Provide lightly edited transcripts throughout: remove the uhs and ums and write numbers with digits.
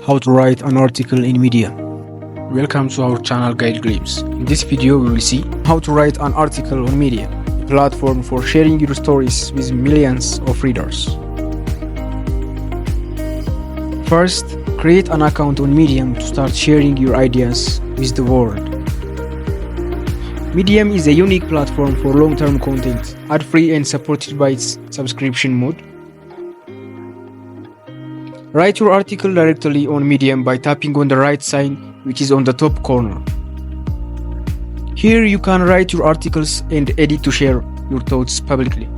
How to write an article in Medium. Welcome to our channel Guide Glimpse. In this video we will see how to write an article on Medium, a platform for sharing your stories with millions of readers. First, create an account on Medium to start sharing your ideas with the world. Medium is a unique platform for long-term content, ad-free and supported by its subscription mode. Write your article directly on Medium by tapping on the right sign which is on the top corner. Here you can write your articles and edit to share your thoughts publicly.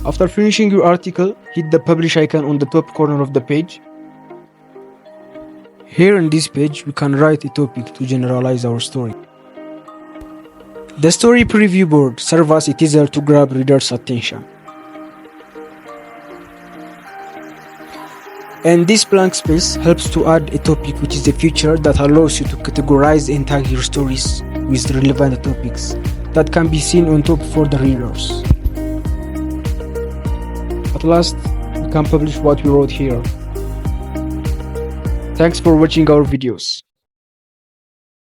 After finishing your article, hit the publish icon on the top corner of the page. Here in this page, we can write a topic to generalize our story. The story preview board serves as a teaser to grab readers' attention. And this blank space helps to add a topic, which is a feature that allows you to categorize and tag your stories with relevant topics that can be seen on top for the readers. At last, we can publish what we wrote here. Thanks for watching our videos.